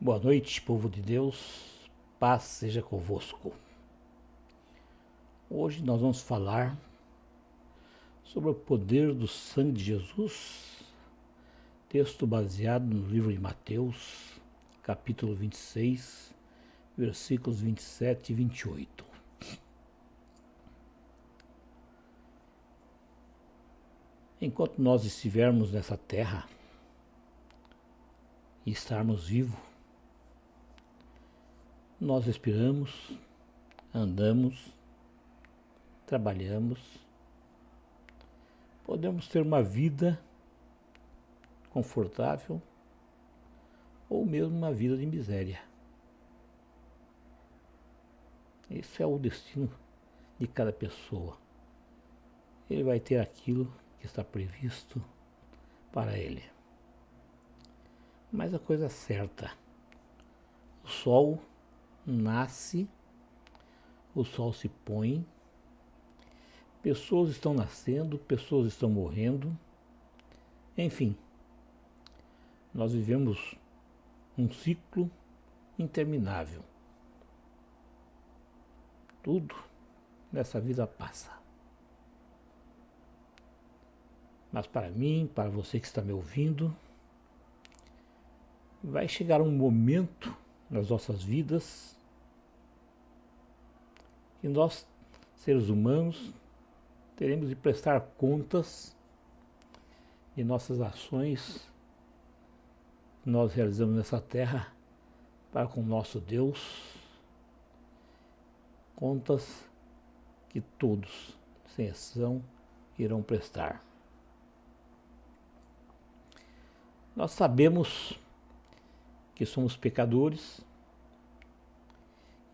Boa noite, povo de Deus, paz seja convosco. Hoje nós vamos falar sobre o poder do sangue de Jesus, texto baseado no livro de Mateus, capítulo 26, versículos 27 e 28. Enquanto nós estivermos nessa terra e estarmos vivos, nós respiramos, andamos, trabalhamos, podemos ter uma vida confortável ou mesmo uma vida de miséria. Esse é o destino de cada pessoa. Ele vai ter aquilo que está previsto para ele. Mas a coisa é certa, o sol nasce, o sol se põe, pessoas estão nascendo, pessoas estão morrendo, enfim, nós vivemos um ciclo interminável. Tudo nessa vida passa. Mas para mim, para você que está me ouvindo, vai chegar um momento nas nossas vidas que nós, seres humanos, teremos de prestar contas de nossas ações que nós realizamos nessa terra para com o nosso Deus, contas que todos, sem exceção, irão prestar. Nós sabemos que somos pecadores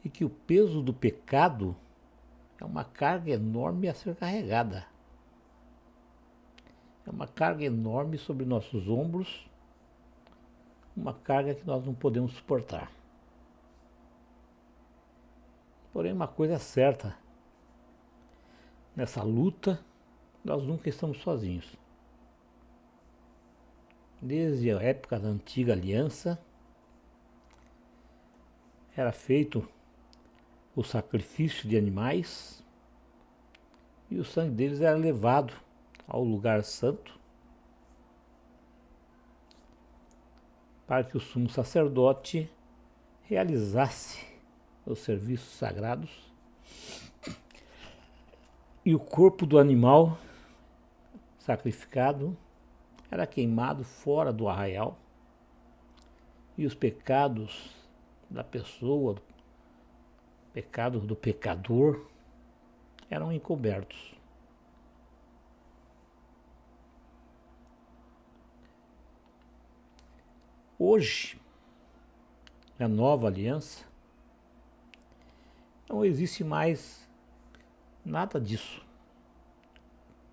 e que o peso do pecado é uma carga enorme a ser carregada. É uma carga enorme sobre nossos ombros, uma carga que nós não podemos suportar. Porém, uma coisa é certa, nessa luta nós nunca estamos sozinhos. Desde a época da antiga aliança, era feito o sacrifício de animais e o sangue deles era levado ao lugar santo para que o sumo sacerdote realizasse os serviços sagrados e o corpo do animal sacrificado era queimado fora do arraial e os pecados da pessoa, pecados do pecador, eram encobertos. Hoje, na nova aliança, não existe mais nada disso.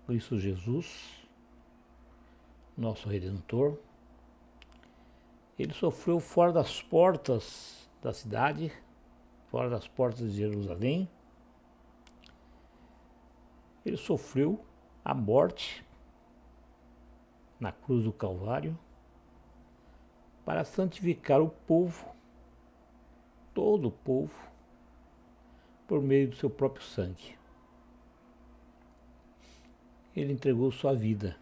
Por isso Jesus, nosso Redentor, ele sofreu fora das portas da cidade, fora das portas de Jerusalém. Ele sofreu a morte na cruz do Calvário para santificar o povo, todo o povo, por meio do seu próprio sangue. Ele entregou sua vida.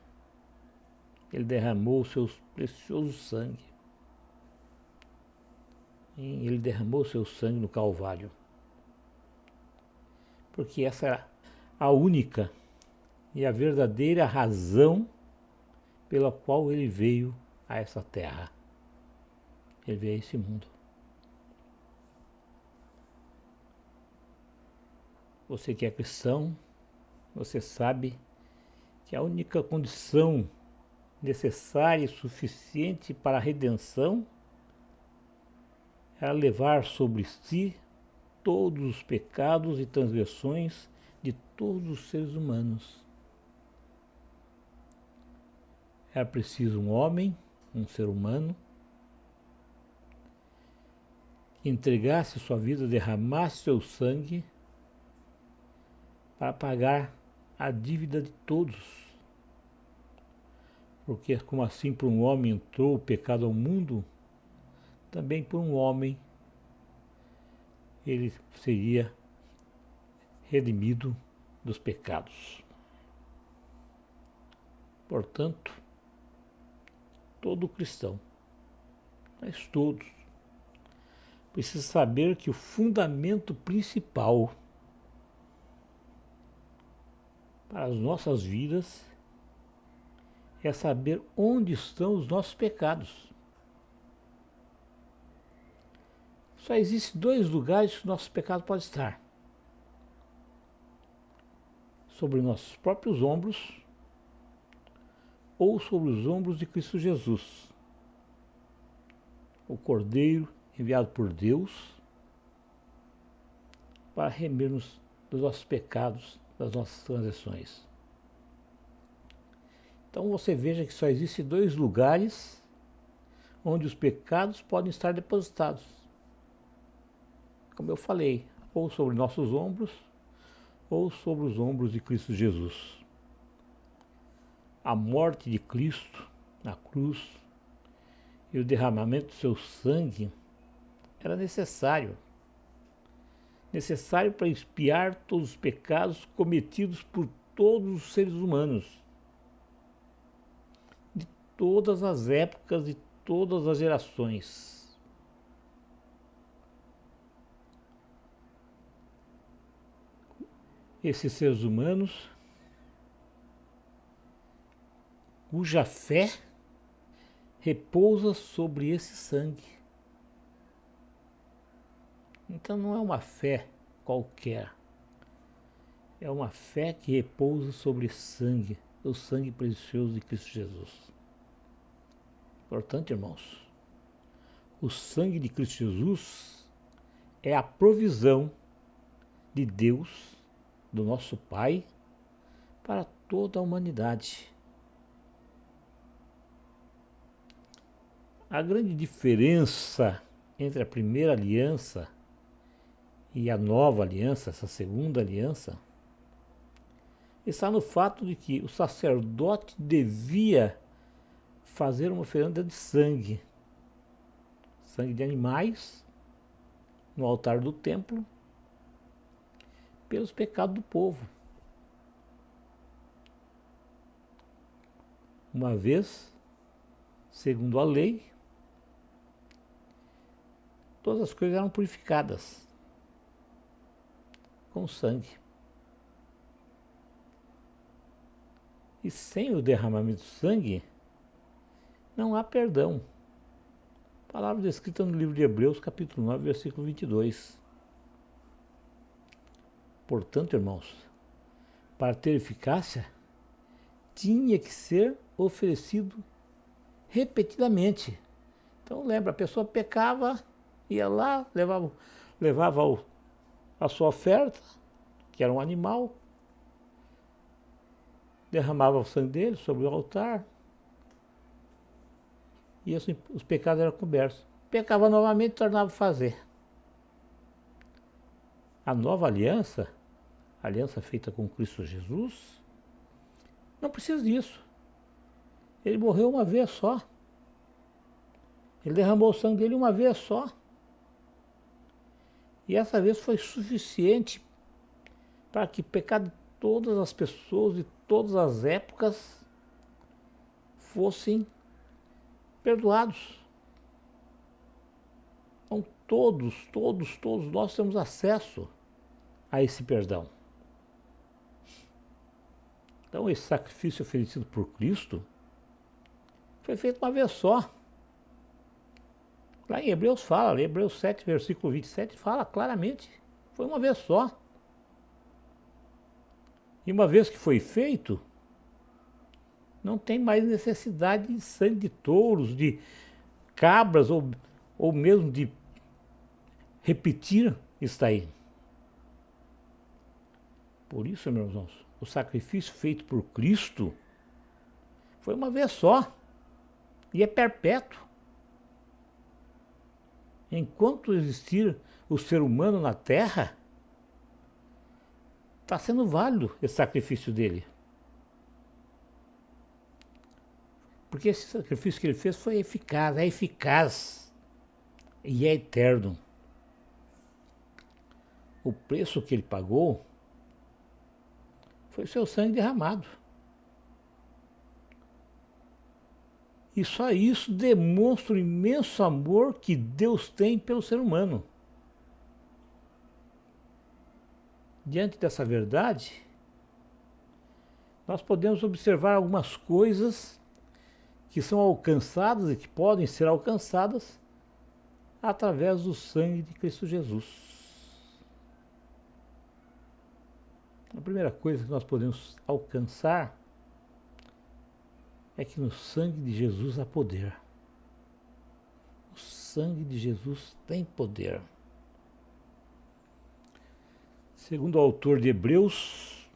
Ele derramou o seu precioso sangue. Ele derramou seu sangue no Calvário. Porque essa era a única e a verdadeira razão pela qual ele veio a essa terra. Ele veio a esse mundo. Você que é cristão, você sabe que a única condição necessária e suficiente para a redenção era levar sobre si todos os pecados e transgressões de todos os seres humanos. Era preciso um homem, um ser humano, que entregasse sua vida, derramasse seu sangue para pagar a dívida de todos. Porque como assim por um homem entrou o pecado ao mundo, também por um homem ele seria redimido dos pecados. Portanto, todo cristão, mas todos, precisa saber que o fundamento principal para as nossas vidas é saber onde estão os nossos pecados. Só existem dois lugares que o nosso pecado pode estar: sobre nossos próprios ombros ou sobre os ombros de Cristo Jesus, o Cordeiro enviado por Deus para remir-nos dos nossos pecados, das nossas transgressões. Então você veja que só existem dois lugares onde os pecados podem estar depositados. Como eu falei, ou sobre nossos ombros, ou sobre os ombros de Cristo Jesus. A morte de Cristo na cruz e o derramamento do seu sangue era necessário para expiar todos os pecados cometidos por todos os seres humanos, de todas as épocas e todas as gerações. Esses seres humanos cuja fé repousa sobre esse sangue. Então não é uma fé qualquer, é uma fé que repousa sobre sangue, o sangue precioso de Cristo Jesus. Portanto, irmãos, o sangue de Cristo Jesus é a provisão de Deus, do nosso Pai, para toda a humanidade. A grande diferença entre a primeira aliança e a nova aliança, essa segunda aliança, está no fato de que o sacerdote devia fazer uma oferenda de sangue de animais, no altar do templo, pelos pecados do povo. Uma vez, segundo a lei, todas as coisas eram purificadas com sangue. E sem o derramamento de sangue, não há perdão. Palavra descrita no livro de Hebreus, capítulo 9, versículo 22. Portanto, irmãos, para ter eficácia, tinha que ser oferecido repetidamente. Então lembra, a pessoa pecava, ia lá, levava a sua oferta, que era um animal, derramava o sangue dele sobre o altar, e assim, os pecados eram cobertos. Pecava novamente, tornava a fazer. A nova aliança, a aliança feita com Cristo Jesus, não precisa disso. Ele morreu uma vez só. Ele derramou o sangue dele uma vez só. E essa vez foi suficiente para que o pecado de todas as pessoas, de todas as épocas, fossem perdoados. Então todos nós temos acesso a esse perdão. Então esse sacrifício oferecido por Cristo foi feito uma vez só. Lá em Hebreus fala, Hebreus 7, versículo 27, fala claramente, foi uma vez só. E uma vez que foi feito, não tem mais necessidade de sangue de touros, de cabras ou mesmo de repetir isso aí. Por isso, meus irmãos, o sacrifício feito por Cristo foi uma vez só e é perpétuo. Enquanto existir o ser humano na Terra, está sendo válido esse sacrifício dele. Porque esse sacrifício que ele fez foi eficaz, é eficaz. e é eterno. O preço que ele pagou foi o seu sangue derramado. E só isso demonstra o imenso amor que Deus tem pelo ser humano. Diante dessa verdade, nós podemos observar algumas coisas que são alcançadas e que podem ser alcançadas através do sangue de Cristo Jesus. A primeira coisa que nós podemos alcançar é que no sangue de Jesus há poder. O sangue de Jesus tem poder. Segundo o autor de Hebreus,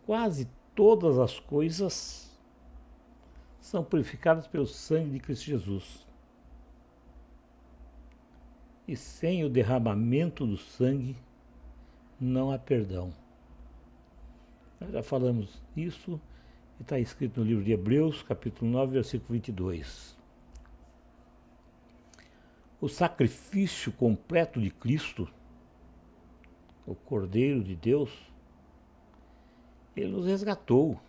quase todas as coisas são purificadas pelo sangue de Cristo Jesus. E sem o derramamento do sangue não há perdão. Nós já falamos isso e está escrito no livro de Hebreus, capítulo 9, versículo 22. O sacrifício completo de Cristo, o Cordeiro de Deus, ele nos resgatou.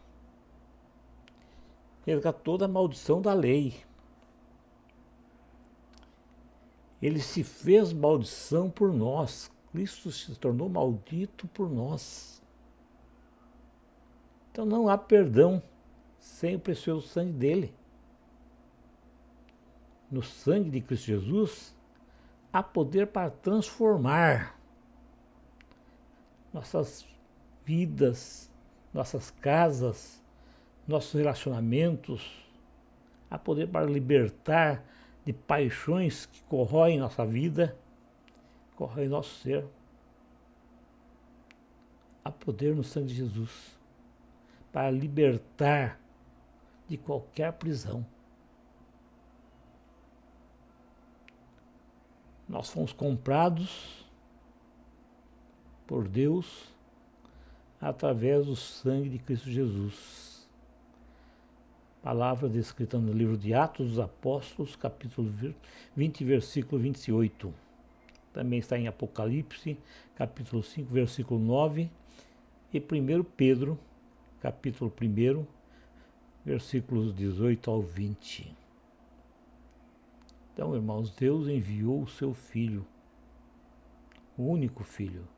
Resgatou da maldição da lei. Ele se fez maldição por nós. Cristo se tornou maldito por nós. Então não há perdão sem o precioso sangue dele. No sangue de Cristo Jesus há poder para transformar nossas vidas, nossas casas, nossos relacionamentos. Há poder para libertar de paixões que corroem nossa vida, corroem nosso ser. Há poder no sangue de Jesus para libertar de qualquer prisão. Nós fomos comprados por Deus através do sangue de Cristo Jesus. Palavra descrita no livro de Atos dos Apóstolos, capítulo 20, versículo 28. Também está em Apocalipse, capítulo 5, versículo 9. E 1 Pedro, capítulo 1, versículos 18 ao 20. Então, irmãos, Deus enviou o seu Filho, o único Filho.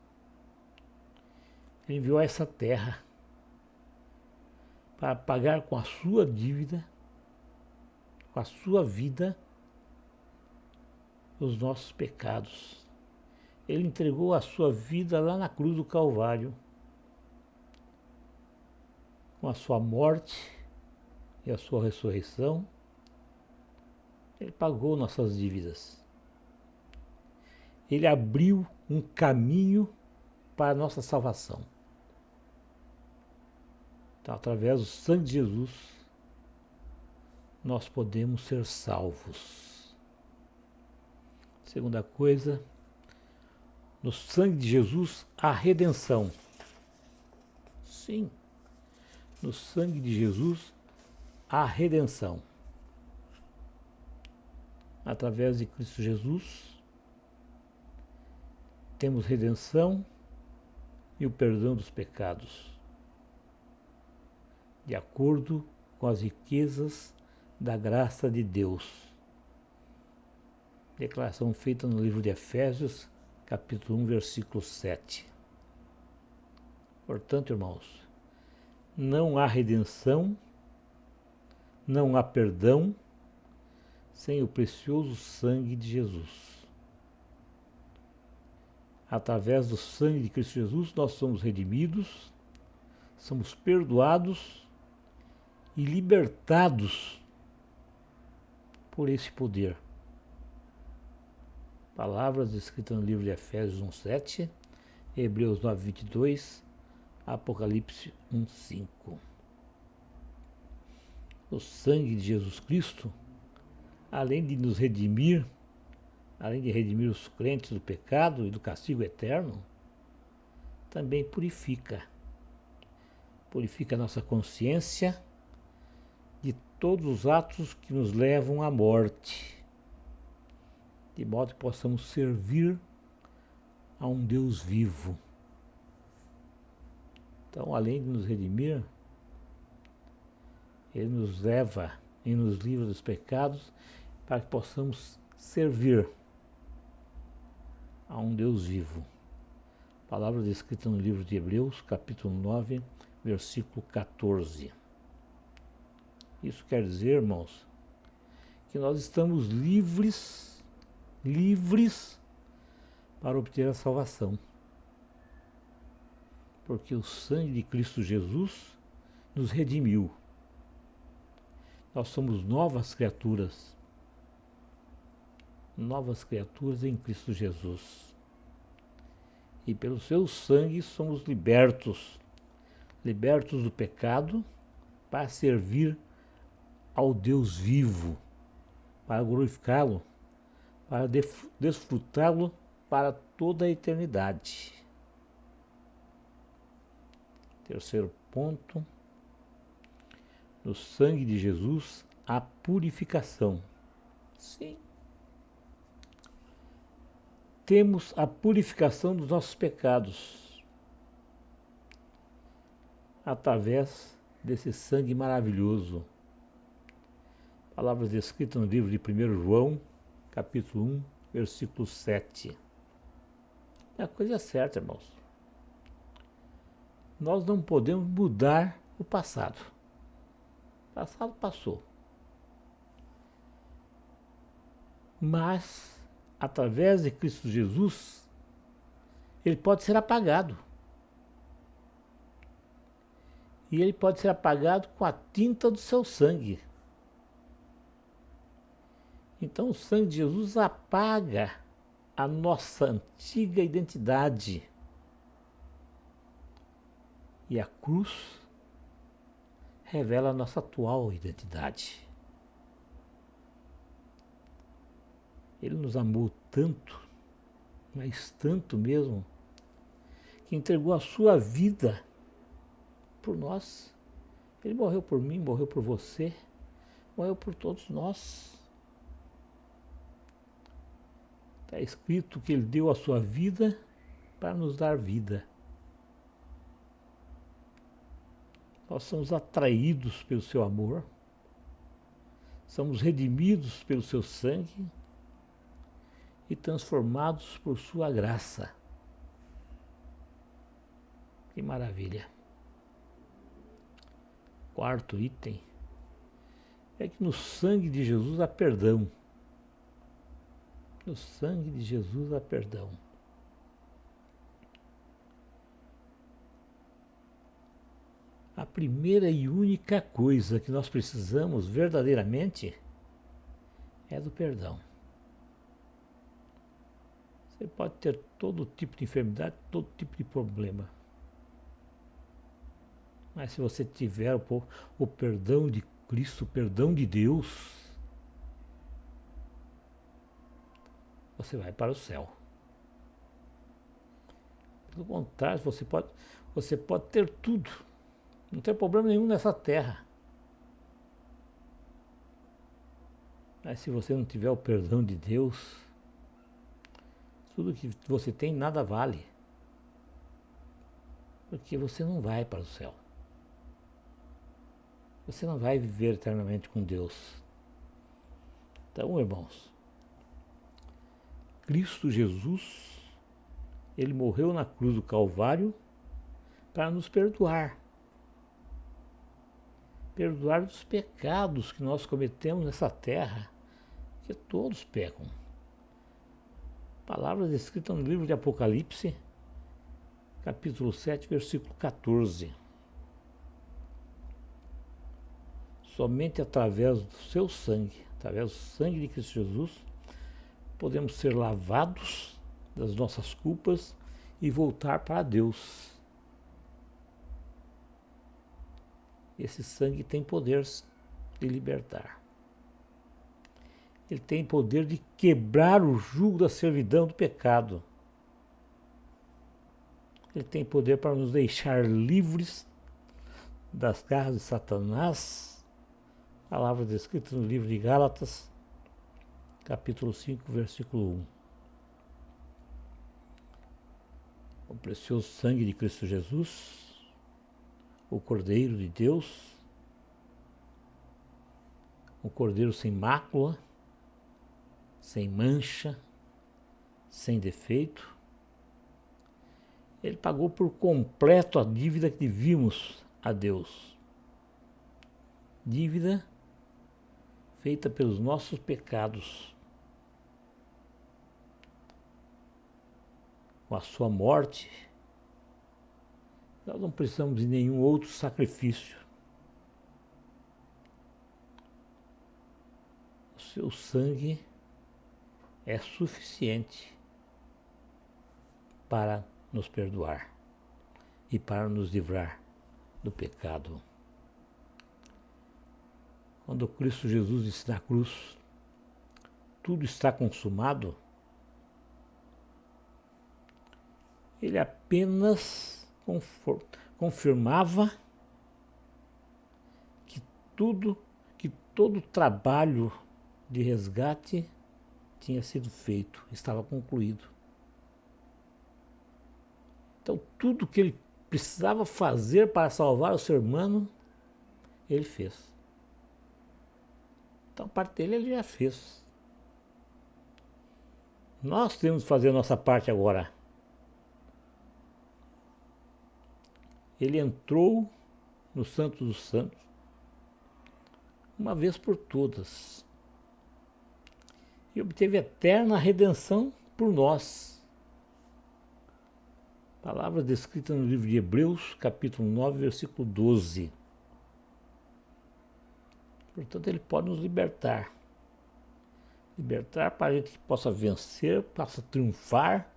Ele enviou a essa terra para pagar com a sua dívida, com a sua vida, os nossos pecados. Ele entregou a sua vida lá na cruz do Calvário, com a sua morte e a sua ressurreição. Ele pagou nossas dívidas. Ele abriu um caminho para a nossa salvação. Então, através do sangue de Jesus, nós podemos ser salvos. Segunda coisa, no sangue de Jesus há redenção. Sim, no sangue de Jesus há redenção. Através de Cristo Jesus, temos redenção e o perdão dos pecados, de acordo com as riquezas da graça de Deus. Declaração feita no livro de Efésios, capítulo 1, versículo 7. Portanto, irmãos, não há redenção, não há perdão sem o precioso sangue de Jesus. Através do sangue de Cristo Jesus, nós somos redimidos, somos perdoados e libertados por esse poder. Palavras escritas no livro de Efésios 1:7, Hebreus 9:22, Apocalipse 1:5. O sangue de Jesus Cristo, além de nos redimir, além de redimir os crentes do pecado e do castigo eterno, também purifica. Purifica a nossa consciência de todos os atos que nos levam à morte. de modo que possamos servir a um Deus vivo. Então, além de nos redimir, Ele nos leva e nos livra dos pecados para que possamos servir a um Deus vivo. Palavra descrita no livro de Hebreus, capítulo 9, versículo 14. Isso quer dizer, irmãos, que nós estamos livres para obter a salvação. Porque o sangue de Cristo Jesus nos redimiu. Nós somos novas criaturas em Cristo Jesus. E pelo seu sangue somos libertos do pecado para servir ao Deus vivo, para glorificá-lo, para desfrutá-lo para toda a eternidade. Terceiro ponto, no sangue de Jesus, a purificação. Sim. Temos a purificação dos nossos pecados através desse sangue maravilhoso. Palavras escritas no livro de 1 João, capítulo 1, versículo 7. É a coisa certa, irmãos. Nós não podemos mudar o passado. O passado passou. Mas, através de Cristo Jesus, ele pode ser apagado. E ele pode ser apagado com a tinta do seu sangue. Então o sangue de Jesus apaga a nossa antiga identidade. E a cruz revela a nossa atual identidade. Ele nos amou tanto, mas tanto mesmo, que entregou a sua vida por nós. Ele morreu por mim, morreu por você, morreu por todos nós. Está escrito que ele deu a sua vida para nos dar vida. Nós somos atraídos pelo seu amor, somos redimidos pelo seu sangue e transformados por sua graça. Que maravilha! Quarto item é que no sangue de Jesus há perdão. No sangue de Jesus há perdão. A primeira e única coisa que nós precisamos verdadeiramente é do perdão. Você pode ter todo tipo de enfermidade, todo tipo de problema. Mas se você tiver o perdão de Cristo, o perdão de Deus, você vai para o céu. Pelo contrário, você pode ter tudo. Não tem problema nenhum nessa terra. Mas se você não tiver o perdão de Deus, tudo que você tem nada vale. Porque você não vai para o céu. Você não vai viver eternamente com Deus. Então, irmãos, Cristo Jesus, ele morreu na cruz do Calvário para nos perdoar. Perdoar dos pecados que nós cometemos nessa terra, que todos pecam. Palavras escritas no livro de Apocalipse, capítulo 7, versículo 14. Somente através do seu sangue, através do sangue de Cristo Jesus, podemos ser lavados das nossas culpas e voltar para Deus. Esse sangue tem poder de libertar. Ele tem poder de quebrar o jugo da servidão do pecado. Ele tem poder para nos deixar livres das garras de Satanás. Palavras descritas no livro de Gálatas, capítulo 5, versículo 1. O precioso sangue de Cristo Jesus, o Cordeiro de Deus, o Cordeiro sem mácula, sem mancha, sem defeito. Ele pagou por completo a dívida que devíamos a Deus. Dívida feita pelos nossos pecados. Com a sua morte, nós não precisamos de nenhum outro sacrifício. O seu sangue é suficiente para nos perdoar e para nos livrar do pecado. Quando Cristo Jesus disse na cruz, tudo está consumado, ele apenas confirmava que todo o trabalho de resgate tinha sido feito, estava concluído. Então, tudo que ele precisava fazer para salvar o ser humano, ele fez. Então, a parte dele ele já fez. Nós temos que fazer a nossa parte agora. Ele entrou no Santo dos Santos, uma vez por todas, e obteve eterna redenção por nós. Palavra descrita no livro de Hebreus, capítulo 9, versículo 12. Portanto, ele pode nos libertar. Libertar para a gente possa vencer, possa triunfar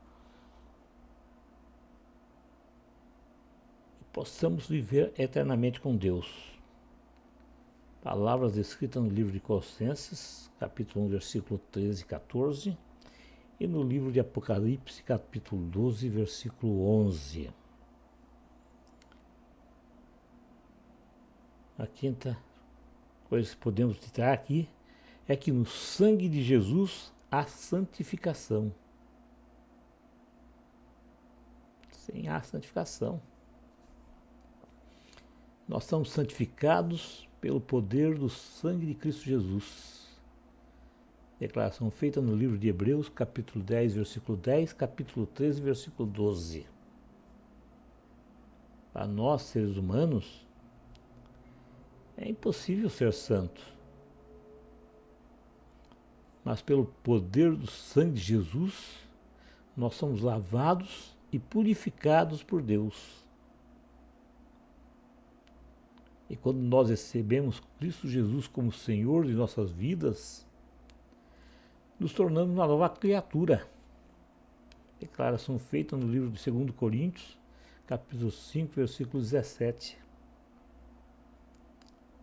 e possamos viver eternamente com Deus. Palavras descritas no livro de Colossenses, capítulo 1, versículo 13 e 14, e no livro de Apocalipse, capítulo 12, versículo 11. A quinta coisa que podemos citar aqui é que no sangue de Jesus há santificação. Sem a santificação, nós somos santificados pelo poder do sangue de Cristo Jesus. Declaração feita no livro de Hebreus, capítulo 10, versículo 10, capítulo 13, versículo 12. Para nós, seres humanos, é impossível ser santo. Mas pelo poder do sangue de Jesus, nós somos lavados e purificados por Deus. E quando nós recebemos Cristo Jesus como Senhor de nossas vidas, nos tornamos uma nova criatura. Declaração feita no livro de 2 Coríntios, capítulo 5, versículo 17.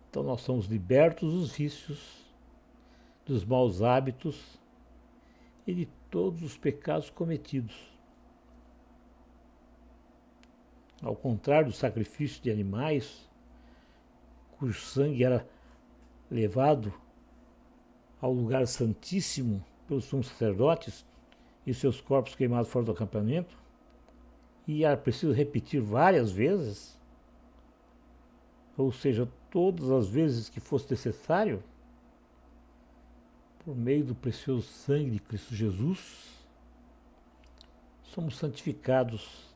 Então nós somos libertos dos vícios, dos maus hábitos e de todos os pecados cometidos. Ao contrário do sacrifício de animais, cujo sangue era levado ao lugar santíssimo pelos sumos sacerdotes e seus corpos queimados fora do acampamento, e era preciso repetir várias vezes, ou seja, todas as vezes que fosse necessário, por meio do precioso sangue de Cristo Jesus, somos santificados,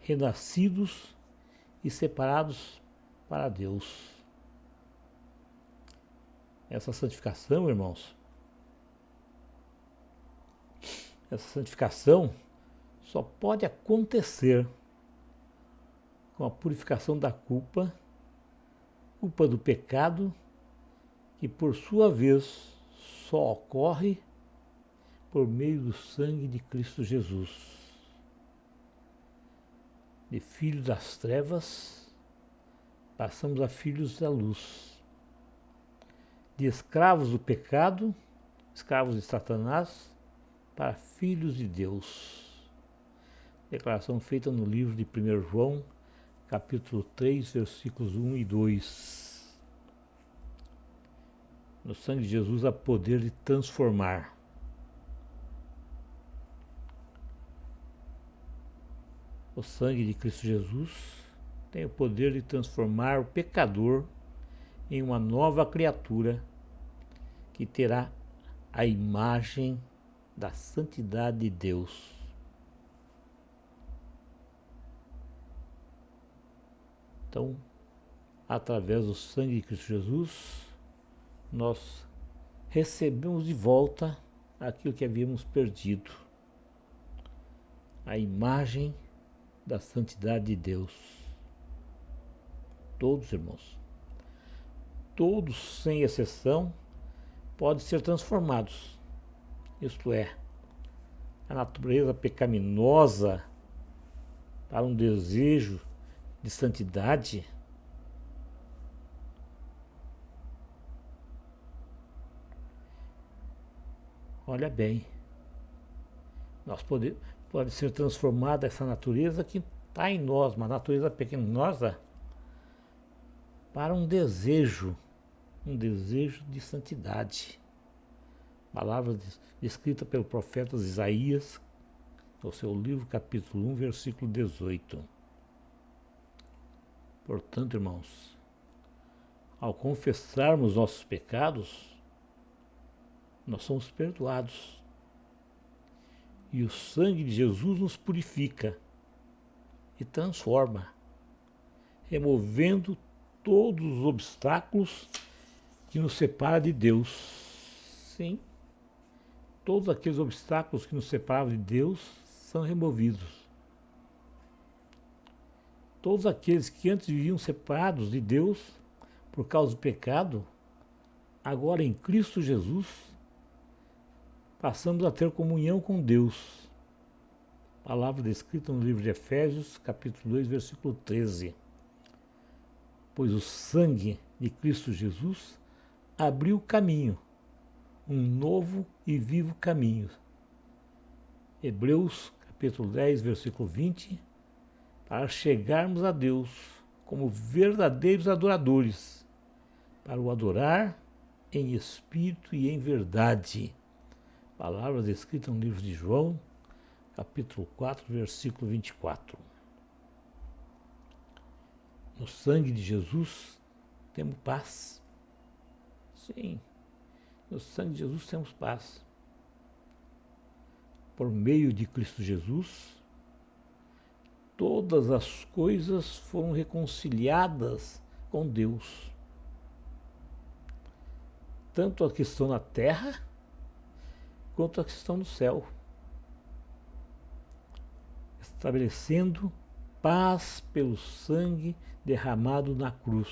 renascidos e separados para Deus. Essa santificação, irmãos, essa santificação só pode acontecer com a purificação da culpa do pecado, que por sua vez só ocorre por meio do sangue de Cristo Jesus. De filhos das trevas, passamos a filhos da luz. De escravos do pecado, escravos de Satanás, para filhos de Deus. Declaração feita no livro de 1 João, capítulo 3, versículos 1 e 2. No sangue de Jesus há poder de transformar. O sangue de Cristo Jesus tem o poder de transformar o pecador em uma nova criatura que terá a imagem da santidade de Deus. Então, através do sangue de Cristo Jesus, nós recebemos de volta aquilo que havíamos perdido, a imagem da santidade de Deus. Todos, irmãos, todos, sem exceção, podem ser transformados. Isto é, a natureza pecaminosa para um desejo de santidade olha bem, pode ser transformada essa natureza que está em nós, uma natureza pecaminosa, para um desejo de santidade. Palavra descrita pelo profeta Isaías, no seu livro, capítulo 1, versículo 18. Portanto, irmãos, ao confessarmos nossos pecados, nós somos perdoados. E o sangue de Jesus nos purifica e transforma, removendo todos os obstáculos que nos separam de Deus. Sim, todos aqueles obstáculos que nos separavam de Deus são removidos. Todos aqueles que antes viviam separados de Deus por causa do pecado, agora em Cristo Jesus, passamos a ter comunhão com Deus. Palavra descrita no livro de Efésios, capítulo 2, versículo 13. Pois o sangue de Cristo Jesus abriu o caminho, um novo e vivo caminho. Hebreus, capítulo 10, versículo 20, para chegarmos a Deus como verdadeiros adoradores, para o adorar em espírito e em verdade. Palavras escritas no livro de João, capítulo 4, versículo 24. No sangue de Jesus temos paz. Sim, no sangue de Jesus temos paz. Por meio de Cristo Jesus, todas as coisas foram reconciliadas com Deus. Tanto a questão na terra, quanto a questão no céu. Estabelecendo paz pelo sangue derramado na cruz.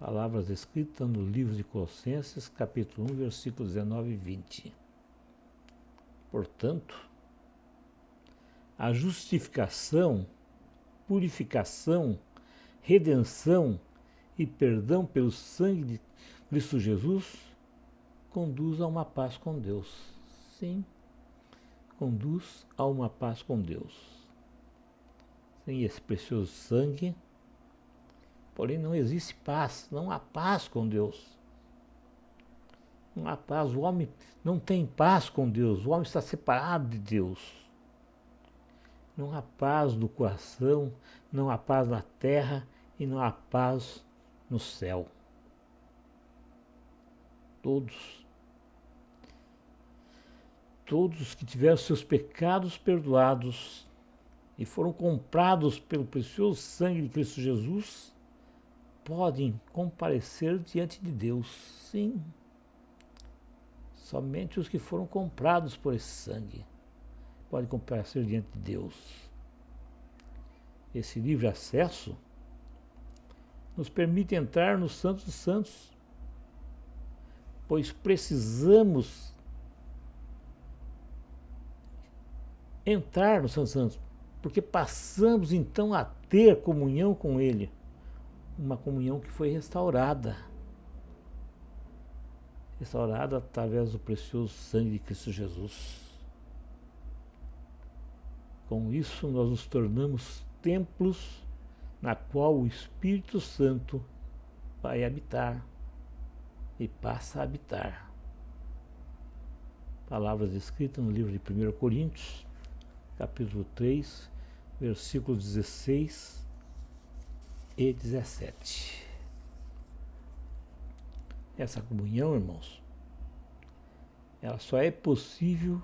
Palavras escritas no livro de Colossenses, capítulo 1, versículos 19 e 20. Portanto, a justificação, purificação, redenção e perdão pelo sangue de Cristo Jesus conduz a uma paz com Deus. Sim, conduz a uma paz com Deus. Sem esse precioso sangue, porém não existe paz, não há paz com Deus. Não há paz, o homem não tem paz com Deus, o homem está separado de Deus. Não há paz no coração, não há paz na terra e não há paz no céu. Todos que tiveram seus pecados perdoados e foram comprados pelo precioso sangue de Cristo Jesus, podem comparecer diante de Deus. Sim, somente os que foram comprados por esse sangue podem comparecer diante de Deus. Esse livre acesso nos permite entrar no Santo dos Santos, pois precisamos entrar no Santo dos Santos, porque passamos então a ter comunhão com Ele, uma comunhão que foi restaurada através do precioso sangue de Cristo Jesus. Com isso, nós nos tornamos templos na qual o Espírito Santo vai habitar. e passa a habitar. Palavras escritas no livro de 1 Coríntios, capítulo 3, versículos 16 e 17. Essa comunhão, irmãos, ela só é possível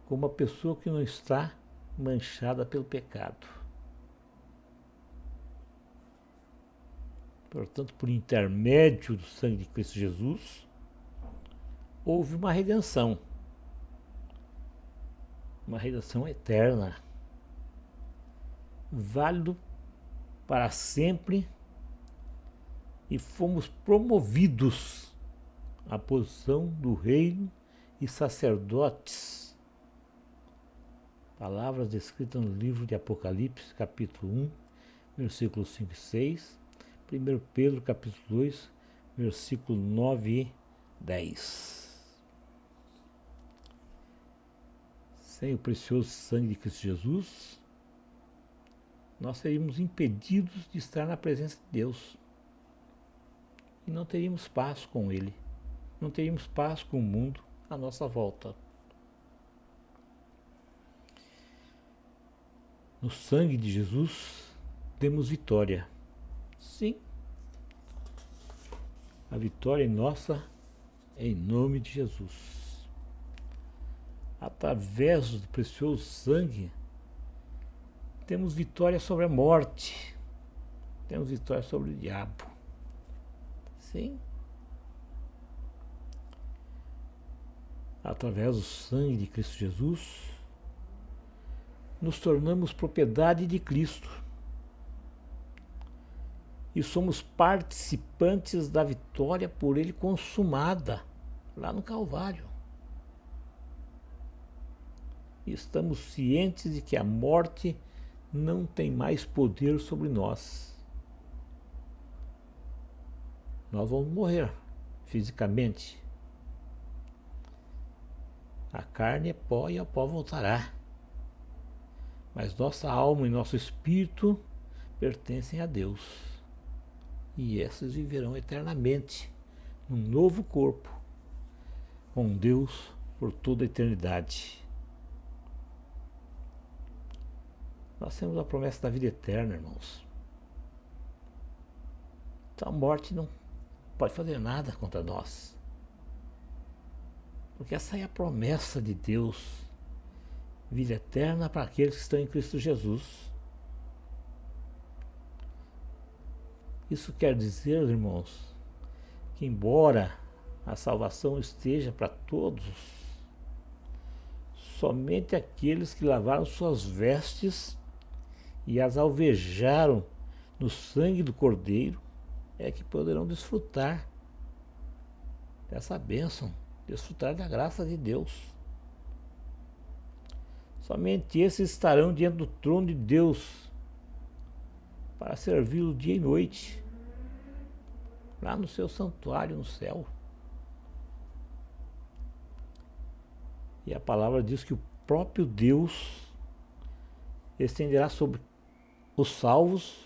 com uma pessoa que não está manchada pelo pecado. Portanto, por intermédio do sangue de Cristo Jesus, houve uma redenção eterna, válido para sempre, e fomos promovidos à posição do reino e sacerdotes. Palavras descritas no livro de Apocalipse, capítulo 1, versículos 5 e 6, 1 Pedro, capítulo 2, versículo 9 e 10. Sem o precioso sangue de Cristo Jesus, nós seríamos impedidos de estar na presença de Deus. E não teríamos paz com Ele. Não teríamos paz com o mundo à nossa volta. No sangue de Jesus, temos vitória. Sim. A vitória é nossa, em nome de Jesus. Através do precioso sangue, temos vitória sobre a morte. Temos vitória sobre o diabo. Sim. Através do sangue de Cristo Jesus, nos tornamos propriedade de Cristo e somos participantes da vitória por Ele consumada lá no Calvário. E estamos cientes de que a morte não tem mais poder sobre nós. Nós vamos morrer fisicamente. A carne é pó e ao pó voltará. Mas nossa alma e nosso espírito pertencem a Deus. E esses viverão eternamente num novo corpo, com Deus por toda a eternidade. Nós temos a promessa da vida eterna, irmãos. Então a morte não pode fazer nada contra nós. Porque essa é a promessa de Deus. Vida eterna para aqueles que estão em Cristo Jesus. Isso quer dizer, irmãos, que embora a salvação esteja para todos, somente aqueles que lavaram suas vestes e as alvejaram no sangue do Cordeiro é que poderão desfrutar dessa bênção, desfrutar da graça de Deus. Somente esses estarão diante do trono de Deus para servi-lo dia e noite, lá no seu santuário no céu. E a palavra diz que o próprio Deus estenderá sobre os salvos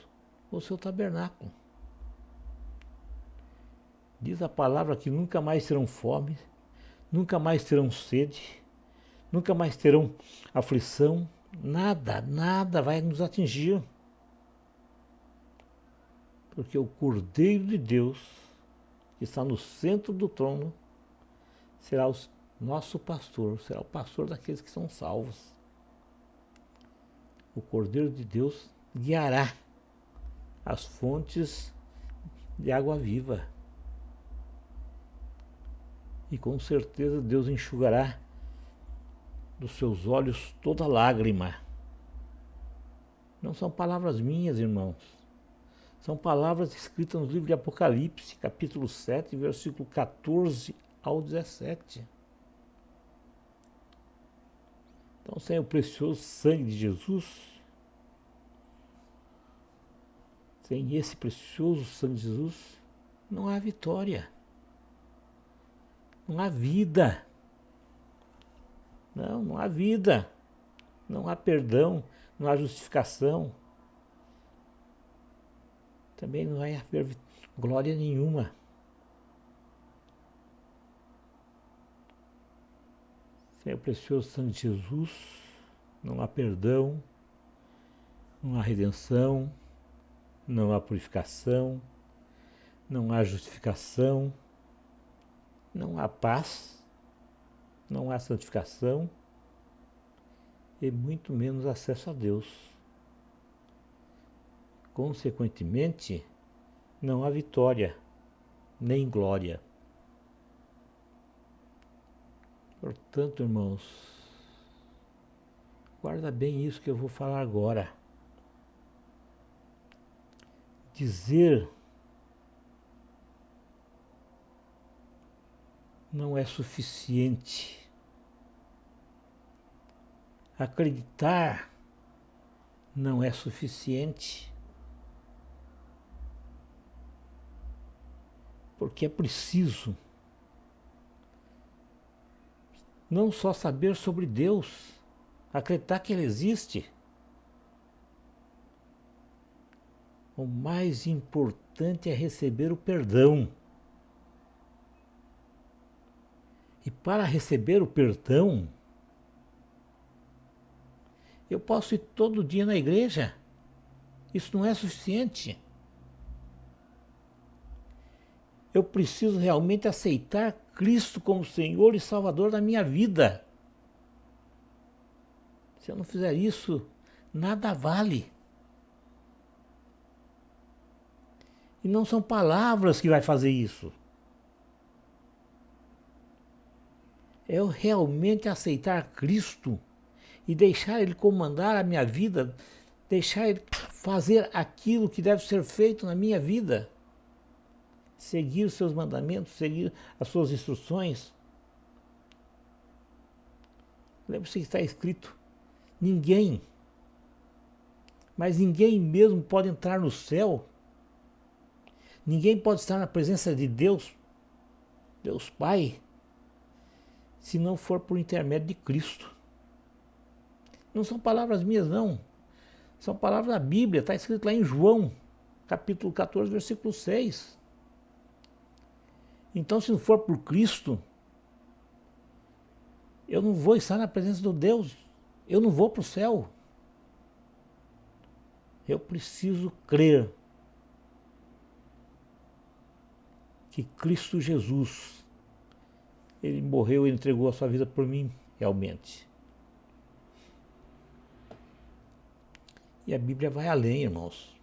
o seu tabernáculo. Diz a palavra que nunca mais terão fome, nunca mais terão sede, nunca mais terão aflição, nada vai nos atingir. Porque o Cordeiro de Deus, que está no centro do trono, será o nosso pastor, será o pastor daqueles que são salvos. O Cordeiro de Deus guiará as fontes de água viva. E com certeza Deus enxugará dos seus olhos toda lágrima. Não são palavras minhas, irmãos. São palavras escritas no livro de Apocalipse, capítulo 7, versículo 14 ao 17. Então, sem o precioso sangue de Jesus, sem esse precioso sangue de Jesus, não há vitória. Não há vida. Não há vida. Não há perdão, não há justificação. Também não vai haver glória nenhuma. Sem o precioso sangue de Jesus, não há perdão, não há redenção, não há purificação, não há justificação, não há paz, não há santificação e muito menos acesso a Deus. Consequentemente, não há vitória, nem glória. Portanto, irmãos, guarda bem isso que eu vou falar agora. Dizer não é suficiente. Acreditar não é suficiente. Porque é preciso não só saber sobre Deus, acreditar que Ele existe. O mais importante é receber o perdão. E para receber o perdão, eu posso ir todo dia na igreja. Isso não é suficiente. Eu preciso realmente aceitar Cristo como Senhor e Salvador da minha vida. Se eu não fizer isso, nada vale. E não são palavras que vai fazer isso. É eu realmente aceitar Cristo e deixar Ele comandar a minha vida, deixar Ele fazer aquilo que deve ser feito na minha vida. Seguir os seus mandamentos, seguir as suas instruções. Lembre-se que está escrito, ninguém, mas ninguém mesmo pode entrar no céu. Ninguém pode estar na presença de Deus, Deus Pai, se não for por intermédio de Cristo. Não são palavras minhas, não. São palavras da Bíblia, está escrito lá em João, capítulo 14, versículo 6. Então, se não for por Cristo, eu não vou estar na presença do Deus, eu não vou para o céu. Eu preciso crer que Cristo Jesus, Ele morreu e entregou a sua vida por mim, realmente. E a Bíblia vai além, irmãos.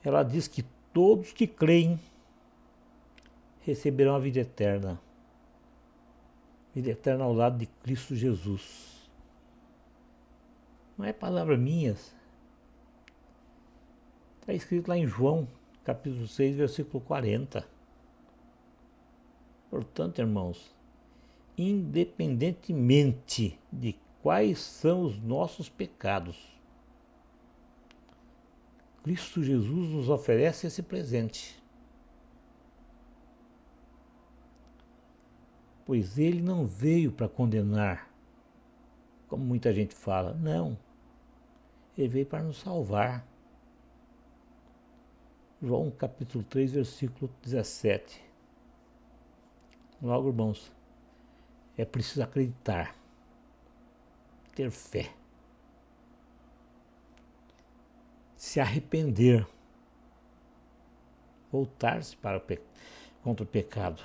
Ela diz que todos que creem receberão a vida eterna. Vida eterna ao lado de Cristo Jesus. Não é palavra minha. Está escrito lá em João, capítulo 6, versículo 40. Portanto, irmãos, independentemente de quais são os nossos pecados, Cristo Jesus nos oferece esse presente. Pois Ele não veio para condenar, como muita gente fala. Não, Ele veio para nos salvar. João capítulo 3, versículo 17. Logo, irmãos, é preciso acreditar, ter fé, se arrepender, voltar-se contra o pecado,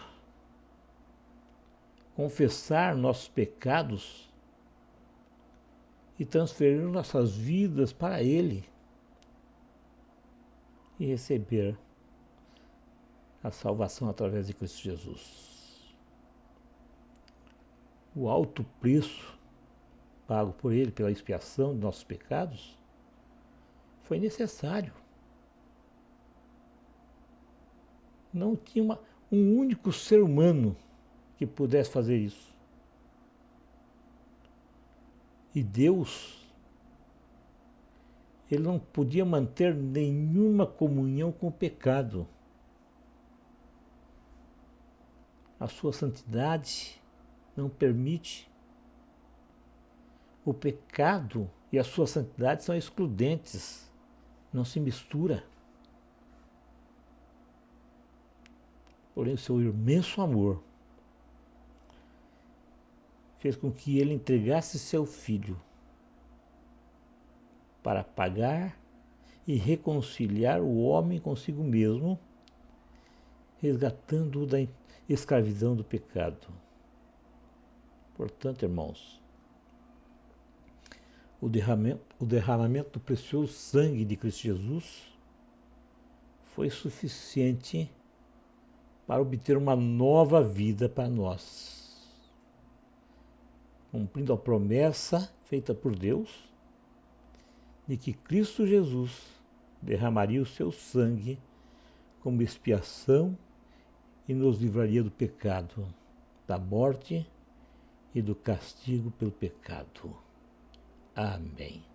confessar nossos pecados e transferir nossas vidas para Ele e receber a salvação através de Cristo Jesus. O alto preço pago por Ele pela expiação de nossos pecados foi necessário. Não tinha um único ser humano que pudesse fazer isso. E Deus, Ele não podia manter nenhuma comunhão com o pecado. A sua santidade não permite. O pecado e a sua santidade são excludentes, não se mistura. Porém, o seu imenso amor fez com que ele entregasse seu filho para pagar e reconciliar o homem consigo mesmo, resgatando-o da escravidão do pecado. Portanto, irmãos, o derramamento do precioso sangue de Cristo Jesus foi suficiente para obter uma nova vida para nós, cumprindo a promessa feita por Deus de que Cristo Jesus derramaria o seu sangue como expiação e nos livraria do pecado, da morte e do castigo pelo pecado. Amém.